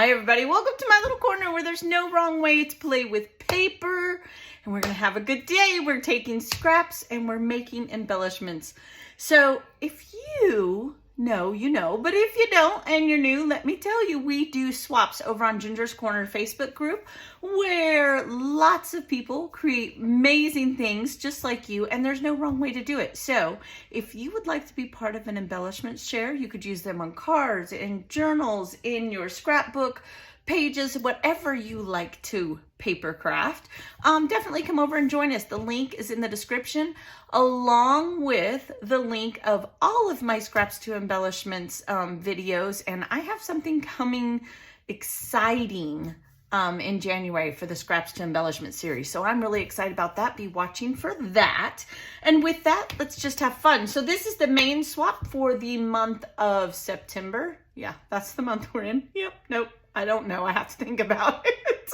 Hi everybody, welcome to my little corner where there's no wrong way to play with paper. And we're gonna have a good day. We're taking scraps and we're making embellishments. So if you know, you know, but if you don't and you're new, let me tell you, we do swaps over on Ginger's Corner Facebook group where lots of people create amazing things just like you, and there's no wrong way to do it. So if you would like to be part of an embellishment share, you could use them on cards, in journals, in your scrapbook pages, whatever you like to paper craft. Definitely come over and join us. The link is in the description, along with the link of all of my Scraps to Embellishments videos. And I have something coming exciting in January for the Scraps to Embellishment series. So I'm really excited about that. Be watching for that. And with that, let's just have fun. So this is the main swap for the month of September. Yeah, that's the month we're in. Yep, nope. I don't know. I have to think about it.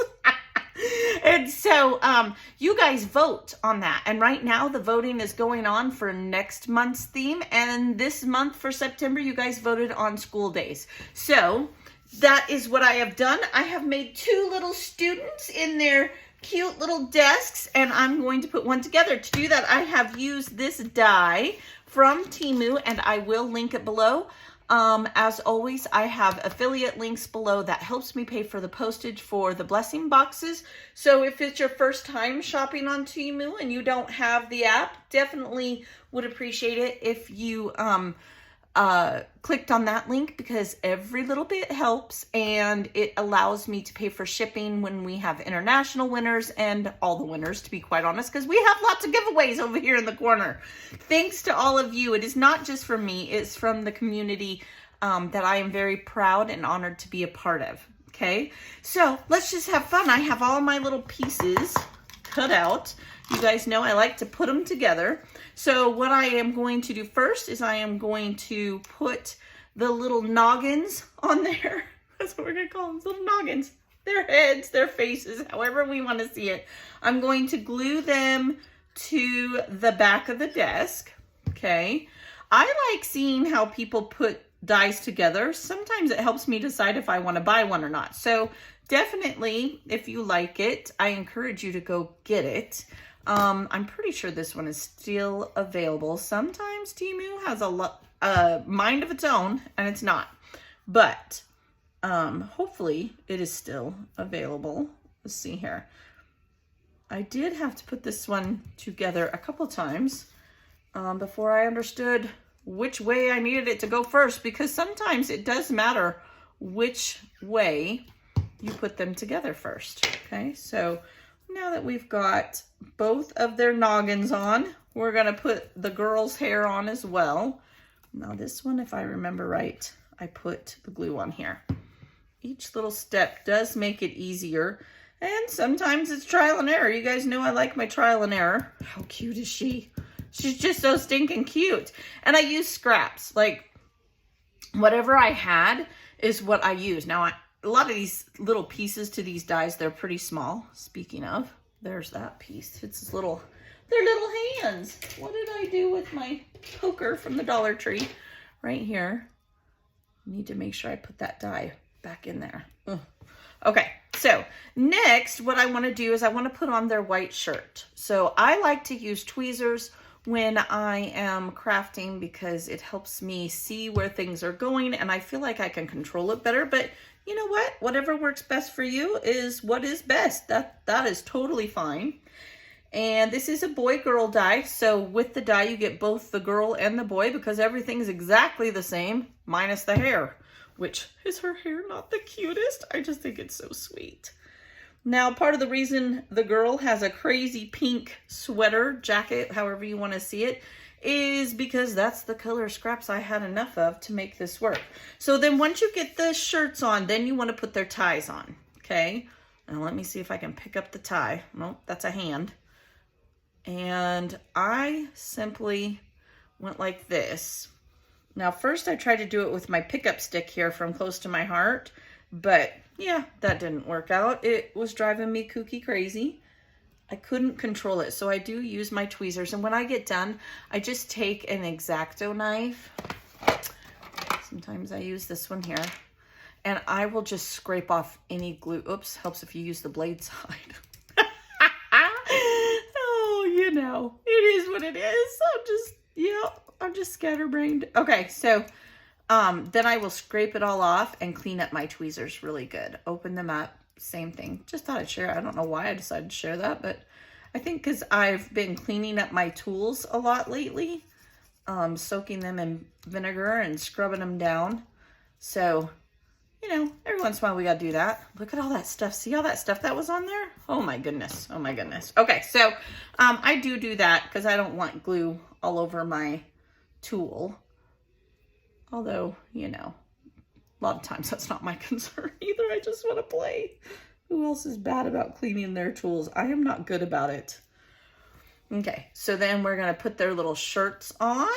And so you guys vote on that. And right now the voting is going on for next month's theme. And this month for September, you guys voted on school days. So that is what I have done. I have made two little students in their cute little desks, and I'm going to put one together. To do that, I have used this die from Temu, and I will link it below. As always, I have affiliate links below that helps me pay for the postage for the blessing boxes. So if it's your first time shopping on Temu and you don't have the app, definitely would appreciate it if you clicked on that link, because every little bit helps and it allows me to pay for shipping when we have international winners and all the winners, to be quite honest, because we have lots of giveaways over here in the corner. Thanks to all of you. It is not just from me, it's from the community that I am very proud and honored to be a part of. Okay, so let's just have fun. I have all my little pieces cut out. You guys know I like to put them together. So what I am going to do first is I am going to put the little noggins on there. That's what we're going to call them, little noggins. Their heads, their faces, however we want to see it. I'm going to glue them to the back of the desk. Okay. I like seeing how people put dies together. Sometimes it helps me decide if I want to buy one or not. So definitely, if you like it, I encourage you to go get it. I'm pretty sure this one is still available. Sometimes Temu has a mind of its own, and it's not. But hopefully it is still available. Let's see here. I did have to put this one together a couple times before I understood which way I needed it to go first, because sometimes it does matter which way you put them together first. Okay, so now that we've got both of their noggins on, we're gonna put the girl's hair on as well. Now this one, if I remember right, I put the glue on here. Each little step does make it easier, and sometimes it's trial and error. You guys know I like my trial and error. How cute is she? She's just so stinking cute. And I use scraps. Like, whatever I had is what I use. Now, a lot of these little pieces to these dies, they're pretty small. Speaking of, there's that piece. It's this little, they're little hands. What did I do with my poker from the Dollar Tree? Right here. Need to make sure I put that die back in there. Ugh. Okay, so next what I want to do is I want to put on their white shirt. So I like to use tweezers when I am crafting because it helps me see where things are going, and I feel like I can control it better. But you know what? Whatever works best for you is what is best. That is totally fine. And this is a boy-girl die. So with the die, you get both the girl and the boy, because everything's exactly the same, minus the hair, which is her hair not the cutest? I just think it's so sweet. Now, part of the reason the girl has a crazy pink sweater, jacket, however you want to see it, is because that's the color scraps I had enough of to make this work. So then once you get the shirts on, then you want to put their ties on, okay? Now let me see if I can pick up the tie. Nope, that's a hand. And I simply went like this. Now first I tried to do it with my pickup stick here from close to my heart, but yeah, that didn't work out. It was driving me kooky crazy. I couldn't control it, so I do use my tweezers. And when I get done, I just take an X-Acto knife. Sometimes I use this one here. and I will just scrape off any glue. Oops, helps if you use the blade side. Oh, you know, it is what it is. I'm just scatterbrained. Okay, so then I will scrape it all off and clean up my tweezers really good. Open them up, same thing. Just thought I'd share. I don't know why I decided to share that, but I think because I've been cleaning up my tools a lot lately, soaking them in vinegar and scrubbing them down. So, you know, every once in a while we got to do that. Look at all that stuff. See all that stuff that was on there? Oh my goodness. Oh my goodness. Okay, so I do that because I don't want glue all over my tool. Although, you know, a lot of times that's not my concern either. I just want to play. Who else is bad about cleaning their tools? I am not good about it. Okay, so then we're going to put their little shirts on.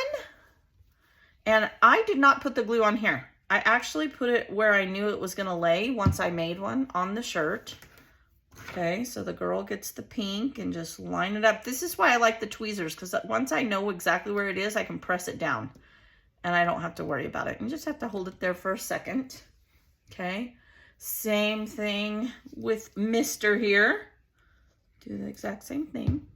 And I did not put the glue on here. I actually put it where I knew it was going to lay once I made one on the shirt. Okay, so the girl gets the pink and just line it up. This is why I like the tweezers, because once I know exactly where it is, I can press it down. And I don't have to worry about it. You just have to hold it there for a second. Okay, same thing with Mr. here. Do the exact same thing.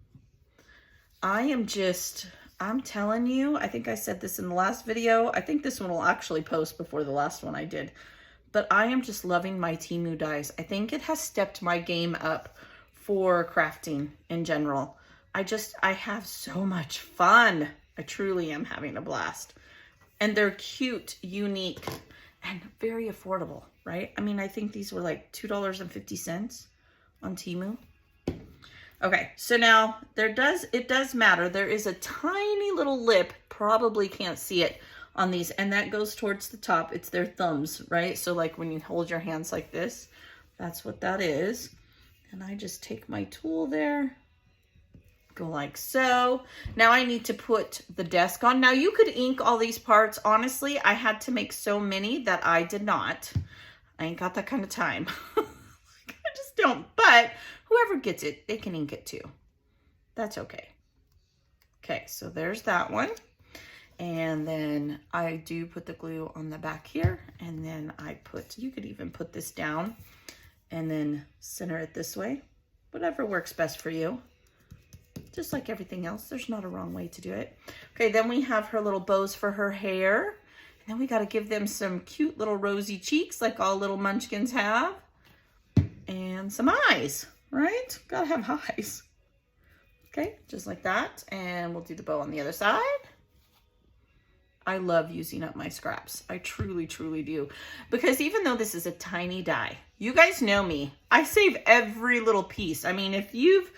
I'm telling you, I think I said this in the last video. I think this one will actually post before the last one I did. But I am just loving my Temu dies. I think it has stepped my game up for crafting in general. I have so much fun. I truly am having a blast. And they're cute, unique, and very affordable, right? I mean, I think these were like $2.50 on Temu. Okay, so now it does matter. There is a tiny little lip, probably can't see it on these, and that goes towards the top. It's their thumbs, right? So like when you hold your hands like this, that's what that is. And I just take my tool there, go like so. Now I need to put the desk on. Now you could ink all these parts. Honestly, I had to make so many that I did not. I ain't got that kind of time. I just don't, but whoever gets it, they can ink it too. That's okay. Okay, so there's that one. And then I do put the glue on the back here. And then you could even put this down and then center it this way. Whatever works best for you. Just like everything else, there's not a wrong way to do it. Okay, then we have her little bows for her hair. And then we got to give them some cute little rosy cheeks like all little munchkins have. And some eyes, right? Gotta have eyes. Okay, just like that. And we'll do the bow on the other side. I love using up my scraps. I truly, truly do. Because even though this is a tiny die, you guys know me. I save every little piece. I mean, if you've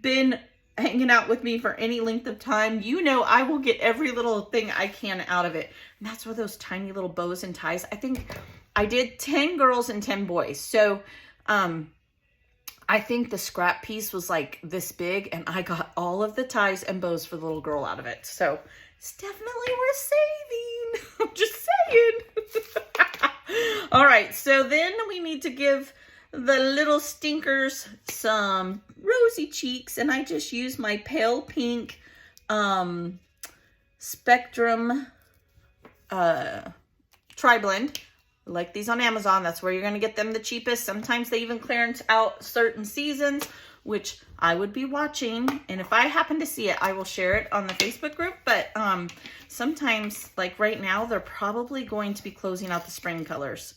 been hanging out with me for any length of time, you know I will get every little thing I can out of it. And that's where those tiny little bows and ties. I think I did 10 girls and 10 boys. So I think the scrap piece was like this big, and I got all of the ties and bows for the little girl out of it. So it's definitely worth saving. I'm just saying. All right, so then we need to give the little stinkers some rosy cheeks, and I just use my pale pink Spectrum Tri-Blend. I like these on Amazon. That's where you're going to get them the cheapest. Sometimes they even clearance out certain seasons, which I would be watching. And if I happen to see it, I will share it on the Facebook group. But sometimes, like right now, they're probably going to be closing out the spring colors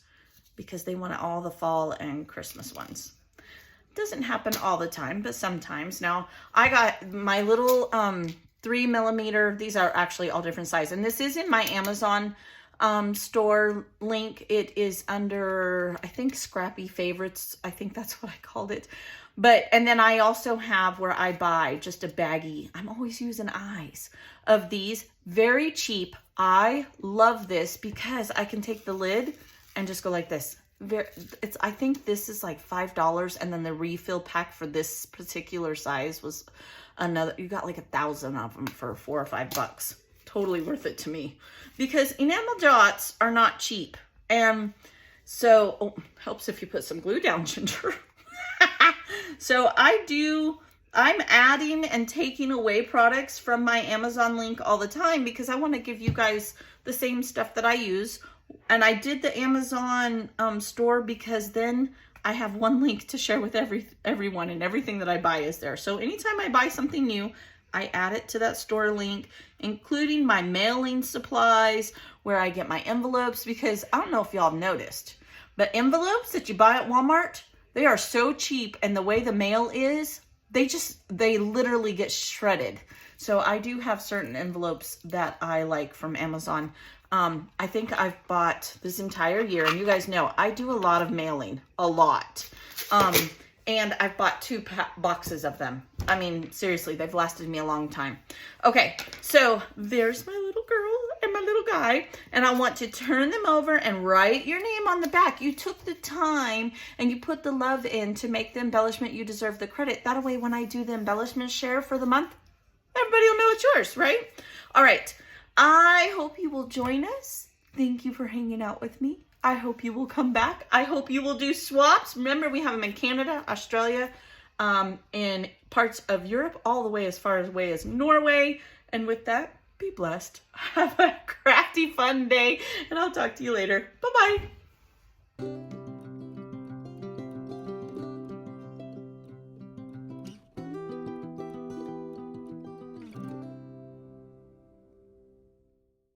because they want all the fall and Christmas ones. Doesn't happen all the time, but sometimes. Now, I got my little 3mm. These are actually all different sizes. And this is in my Amazon store link. It is under, I think, Scrappy Favorites. I think that's what I called it. But, and then I also have where I buy just a baggie. I'm always using eyes of these. Very cheap. I love this because I can take the lid and just go like this. I think this is like $5, and then the refill pack for this particular size was another. You got like 1,000 of them for $4 or $5. Totally worth it to me because enamel dots are not cheap. And so, helps if you put some glue down, Ginger. So I do I'm adding and taking away products from my Amazon link all the time because I want to give you guys the same stuff that I use. And I did the Amazon store because then I have one link to share with everyone, and everything that I buy is there. So anytime I buy something new, I add it to that store link, including my mailing supplies, where I get my envelopes, because I don't know if y'all have noticed, but envelopes that you buy at Walmart, they are so cheap, and the way the mail is, they literally get shredded. So I do have certain envelopes that I like from Amazon. I think I've bought this entire year, and you guys know I do a lot of mailing, a lot. And I've bought 2 boxes of them. I mean, seriously, they've lasted me a long time. Okay, so there's my little girl and my little guy, and I want to turn them over and write your name on the back. You took the time and you put the love in to make the embellishment. You deserve the credit. That way, when I do the embellishment share for the month, everybody will know it's yours, right? All right, I hope you will join us. Thank you for hanging out with me. I hope you will come back. I hope you will do swaps. Remember, we have them in Canada, Australia, in parts of Europe, all the way as far away as Norway. And with that, be blessed. Have a crafty, fun day, and I'll talk to you later. Bye-bye.